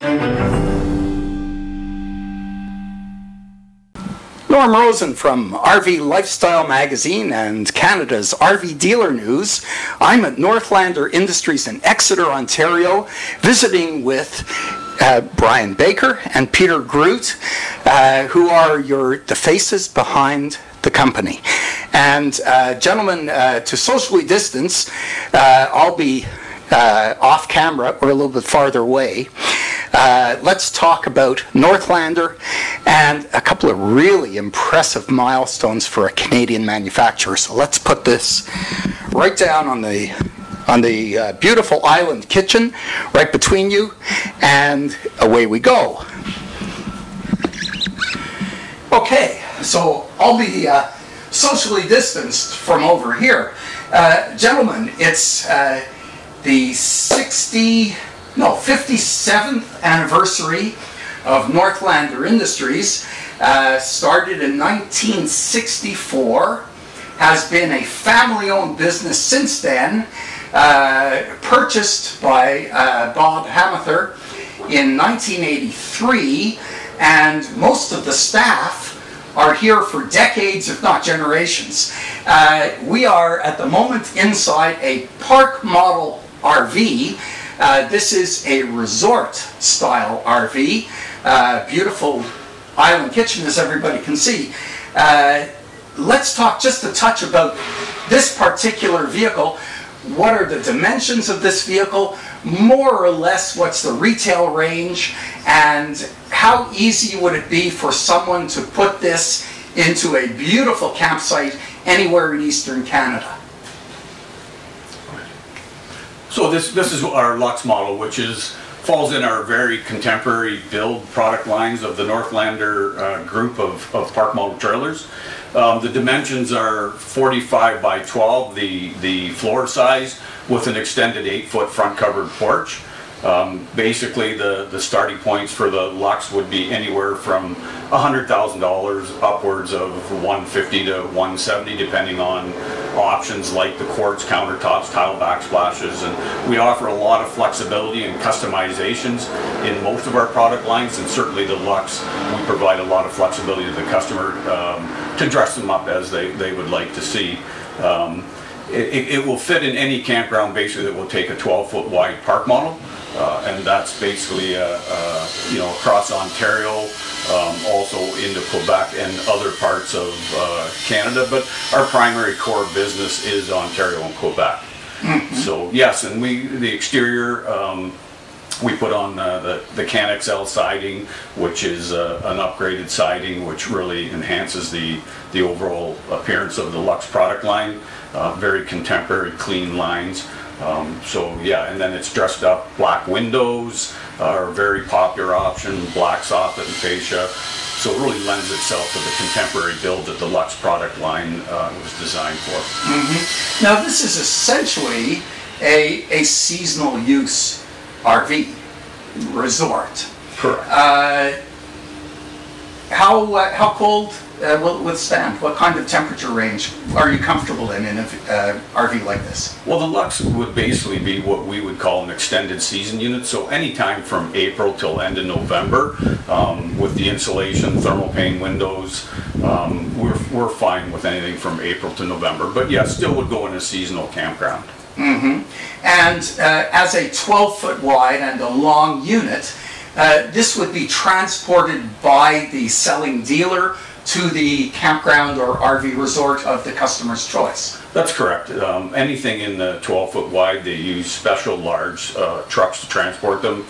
Norm Rosen from RV Lifestyle Magazine and Canada's RV Dealer News. I'm at Northlander Industries in Exeter, Ontario, visiting with Bryan Baker and Peter Groot, who are the faces behind the company. And gentlemen, to socially distance, I'll be off camera or a little bit farther away. Let's talk about Northlander and a couple of really impressive milestones for a Canadian manufacturer. So let's put this right down on the beautiful island kitchen right between you, and away we go. Okay, so I'll be socially distanced from over here. Gentlemen, it's the 57th anniversary of Northlander Industries. Started in 1964, has been a family-owned business since then, purchased by Bob Hamather in 1983, and most of the staff are here for decades, if not generations. We are at the moment inside a park model RV. This is a resort-style RV. Beautiful island kitchen, as everybody can see. Let's talk just a touch about this particular vehicle. What are the dimensions of this vehicle? More or less, what's the retail range? And how easy would it be for someone to put this into a beautiful campsite anywhere in Eastern Canada? So this is our Lux model, which falls in our very contemporary build product lines of the Northlander group of park model trailers. The dimensions are 45 by 12, the floor size, with an extended 8-foot front covered porch. Basically the starting points for the Lux would be anywhere from $100,000 upwards of $150 to $170, depending on options like the quartz countertops, tile backsplashes, and we offer a lot of flexibility and customizations in most of our product lines, and certainly the Lux, we provide a lot of flexibility to the customer to dress them up as they would like to see. It will fit in any campground basically that will take a 12-foot wide park model. And that's basically across Ontario, also into Quebec and other parts of Canada, but our primary core business is Ontario and Quebec. Mm-hmm. So yes, and the exterior, we put on the CanXL siding, which is an upgraded siding, which really enhances the overall appearance of the Lux product line. Very contemporary, clean lines. So yeah, and then it's dressed up. Black windows are a very popular option, black soffit and fascia. So it really lends itself to the contemporary build that the Lux product line was designed for. Mm-hmm. Now this is essentially a seasonal use RV resort. Correct. How cold will it withstand? What kind of temperature range are you comfortable in an RV like this? Well, the Lux would basically be what we would call an extended season unit. So anytime from April till end of November, with the insulation, thermal pane windows, we're fine with anything from April to November. But yeah, still would go in a seasonal campground. Mm-hmm. And as a 12-foot wide and a long unit, this would be transported by the selling dealer to the campground or RV resort of the customer's choice. That's correct. Anything in the 12-foot wide, they use special large trucks to transport them.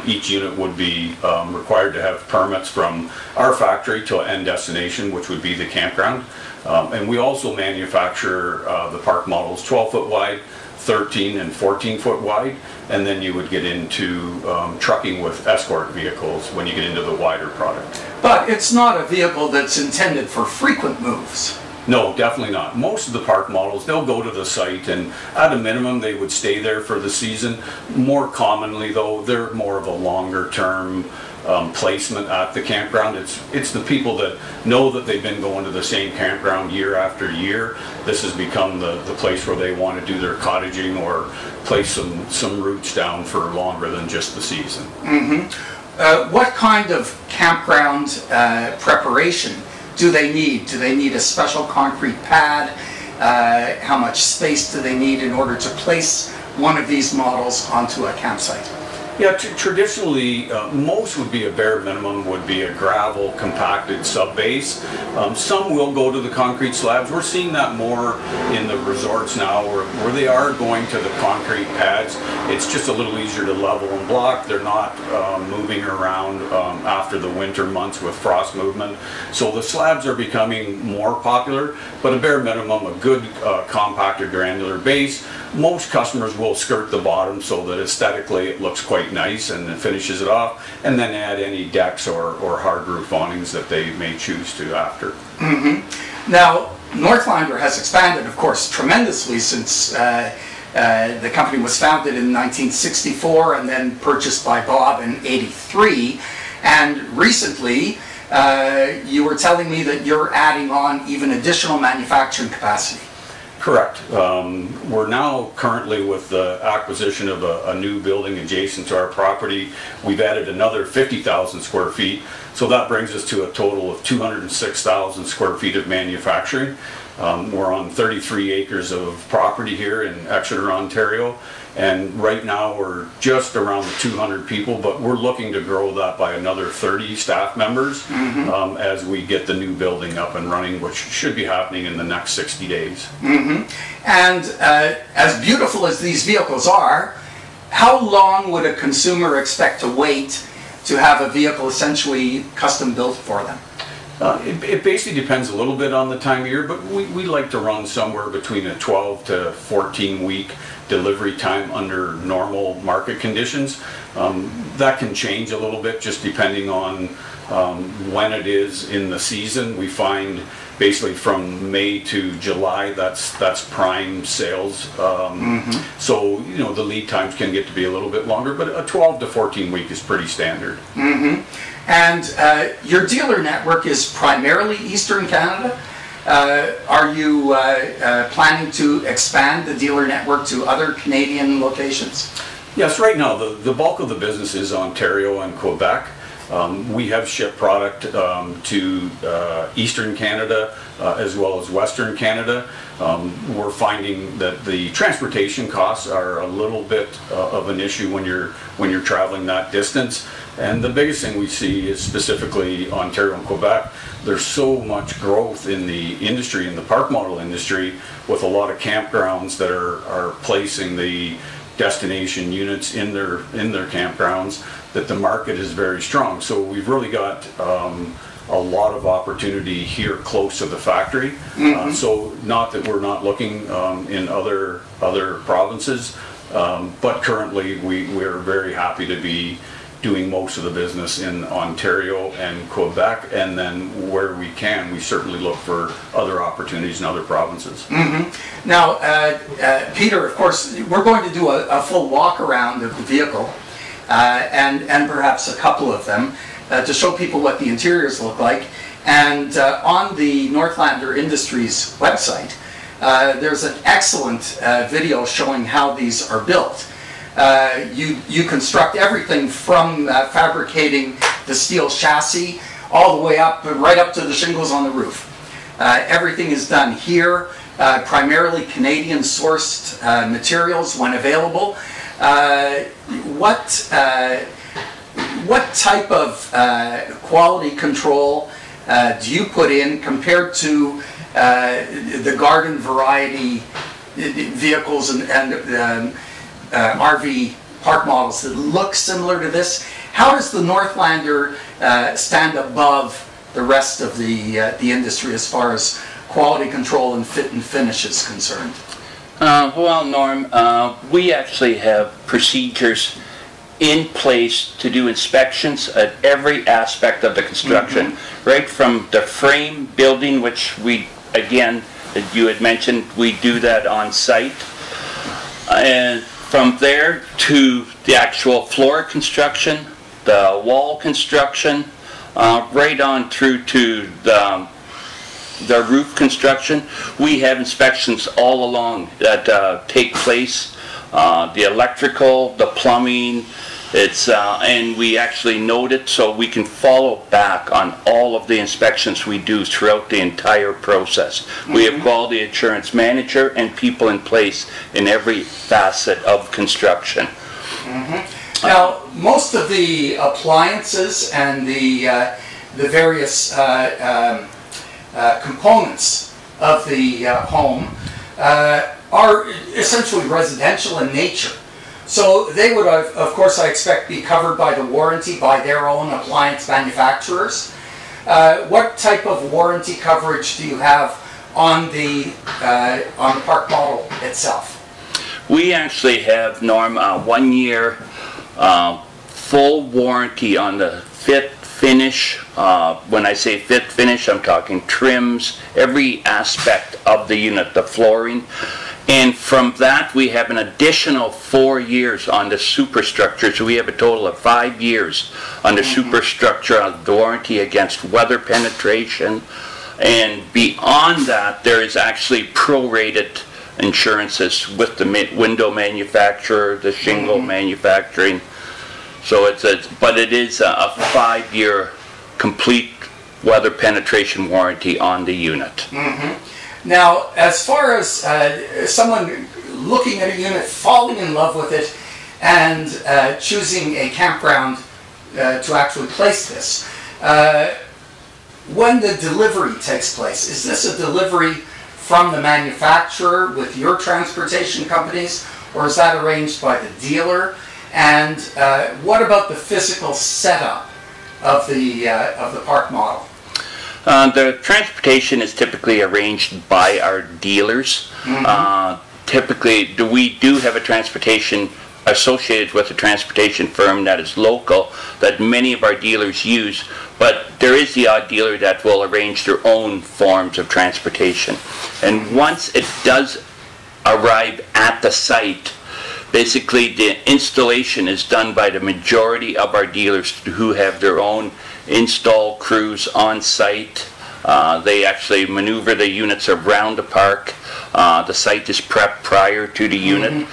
Each unit would be required to have permits from our factory to end destination, which would be the campground. And we also manufacture the park models 12-foot wide, 13 and 14-foot wide, and then you would get into trucking with escort vehicles when you get into the wider product. But it's not a vehicle that's intended for frequent moves. No, definitely not. Most of the park models, they'll go to the site, and at a minimum they would stay there for the season. More commonly though, they're more of a longer term placement at the campground. It's the people that know that they've been going to the same campground year after year. This has become the place where they want to do their cottaging or place some roots down for longer than just the season. What kind of campground preparation do they need? Do they need a special concrete pad? How much space do they need in order to place one of these models onto a campsite? Yeah, traditionally, most would be a bare minimum, would be a gravel compacted sub-base. Some will go to the concrete slabs. We're seeing that more in the resorts now where they are going to the concrete pads. It's just a little easier to level and block. They're not moving around after the winter months with frost movement. So the slabs are becoming more popular, but a bare minimum, a good compacted granular base. Most customers will skirt the bottom so that aesthetically it looks quite nice and it finishes it off, and then add any decks or hard roof awnings that they may choose to after. Now, Northlander has expanded, of course, tremendously since the company was founded in 1964 and then purchased by Bob in '83. And recently, you were telling me that you're adding on even additional manufacturing capacity. Correct. We're now currently with the acquisition of a new building adjacent to our property. We've added another 50,000 square feet, so that brings us to a total of 206,000 square feet of manufacturing. We're on 33 acres of property here in Exeter, Ontario, and right now we're just around the 200 people, but we're looking to grow that by another 30 staff members as we get the new building up and running, which should be happening in the next 60 days. And as beautiful as these vehicles are, how long would a consumer expect to wait to have a vehicle essentially custom built for them? It basically depends a little bit on the time of year, but we like to run somewhere between a 12 to 14 week delivery time under normal market conditions. That can change a little bit just depending on when it is in the season. We find basically from May to July, that's prime sales. So, you know, the lead times can get to be a little bit longer, but a 12 to 14 week is pretty standard. And your dealer network is primarily Eastern Canada. Are you planning to expand the dealer network to other Canadian locations? Yes, right now the bulk of the business is Ontario and Quebec. We have shipped product to Eastern Canada as well as Western Canada. We're finding that the transportation costs are a little bit of an issue when you're traveling that distance. And the biggest thing we see is specifically Ontario and Quebec. There's so much growth in the industry, in the park model industry, with a lot of campgrounds that are placing the destination units in their campgrounds, that the market is very strong. So we've really got a lot of opportunity here close to the factory. So not that we're not looking in other provinces, but currently we're very happy to be doing most of the business in Ontario and Quebec, and then where we can, we certainly look for other opportunities in other provinces. Now, Peter, of course, we're going to do a full walk around of the vehicle, and perhaps a couple of them, to show people what the interiors look like. And on the Northlander Industries website, there's an excellent video showing how these are built. You construct everything from fabricating the steel chassis all the way up, right up to the shingles on the roof. Everything is done here, primarily Canadian sourced materials when available. What type of quality control do you put in compared to the garden variety vehicles and RV park models that look similar to this? How does the Northlander stand above the rest of the industry as far as quality control and fit and finish is concerned? Well, Norm, we actually have procedures in place to do inspections at every aspect of the construction, right from the frame building, which we again, as you had mentioned, we do that on site. And from there to the actual floor construction, the wall construction, right on through to the roof construction, we have inspections all along that take place. The electrical, the plumbing, and we actually note it so we can follow back on all of the inspections we do throughout the entire process. We have quality assurance manager and people in place in every facet of construction. Now, most of the appliances and the various components of the home are essentially residential in nature. So they would, of course, I expect, be covered by the warranty by their own appliance manufacturers. What type of warranty coverage do you have on the Park model itself? We actually have, Norm, 1 year full warranty on the fit, finish. When I say fit, finish, I'm talking trims, every aspect of the unit, the flooring. And from that, we have an additional 4 years on the superstructure. So we have a total of 5 years on the superstructure of the warranty against weather penetration. And beyond that, there is actually prorated insurances with the window manufacturer, the shingle manufacturing. So it is a 5-year complete weather penetration warranty on the unit. Now, as far as someone looking at a unit, falling in love with it, and choosing a campground to actually place this, when the delivery takes place, is this a delivery from the manufacturer with your transportation companies, or is that arranged by the dealer? And what about the physical setup of the Park model? The transportation is typically arranged by our dealers. Typically, we do have a transportation associated with a transportation firm that is local that many of our dealers use, but there is the odd dealer that will arrange their own forms of transportation. And once it does arrive at the site, basically the installation is done by the majority of our dealers who have their own install crews on site. They actually maneuver the units around the park. The site is prepped prior to the unit.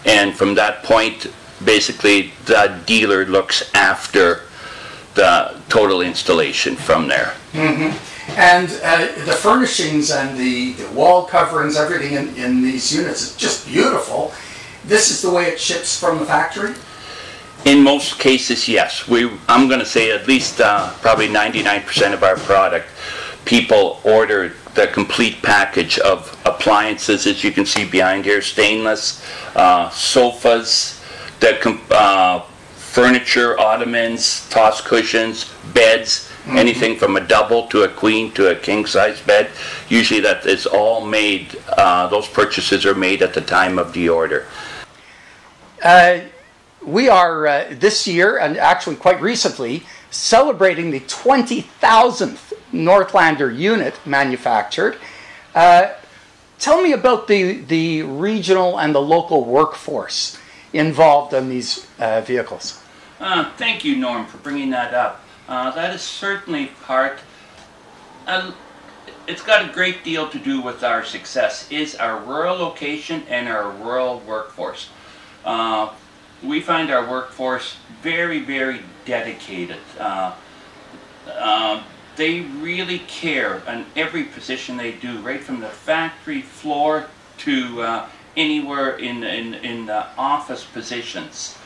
And from that point, basically the dealer looks after the total installation from there. And the furnishings and the wall coverings, everything in these units is just beautiful. This is the way it ships from the factory? In most cases, yes. I'm going to say at least probably 99% of our product, people order the complete package of appliances, as you can see behind here, stainless, sofas, the furniture, ottomans, toss cushions, beds, anything from a double to a queen to a king-size bed. Usually that is all made, those purchases are made at the time of the order. We are this year, and actually quite recently, celebrating the 20,000th Northlander unit manufactured. Tell me about the regional and the local workforce involved in these vehicles. Thank you, Norm, for bringing that up. That is certainly part, it's got a great deal to do with our success, is our rural location and our rural workforce. We find our workforce very, very dedicated. They really care on every position they do, right from the factory floor to anywhere in the office positions.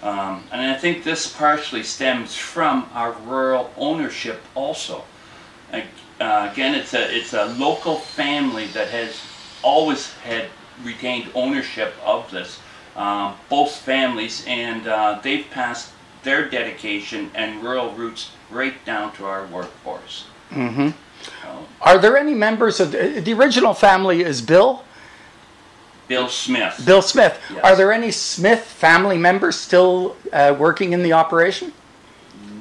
And I think this partially stems from our rural ownership also. Again, it's a local family that has always had retained ownership of this. Both families, and they've passed their dedication and rural roots right down to our workforce. Are there any members of the original family? Is Bill Smith. Bill Smith. Yes. Are there any Smith family members still working in the operation?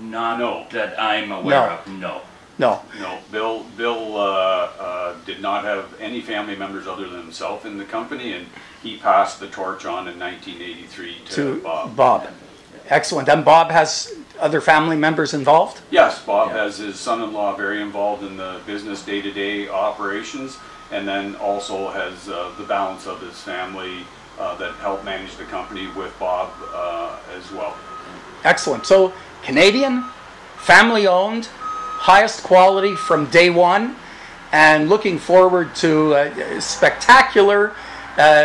Not that I'm aware of, no. No. No, Bill did not have any family members other than himself in the company, and he passed the torch on in 1983 to Bob. Excellent. And Bob has other family members involved? Yes, Bob has his son-in-law very involved in the business day-to-day operations, and then also has the balance of his family that help manage the company with Bob as well. Excellent. So Canadian, family-owned, highest quality from day one, and looking forward to spectacular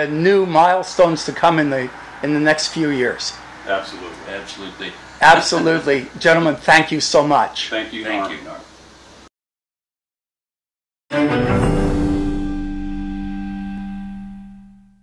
new milestones to come in the next few years. Absolutely. Absolutely. Absolutely. Gentlemen, thank you so much. Thank you, Norm.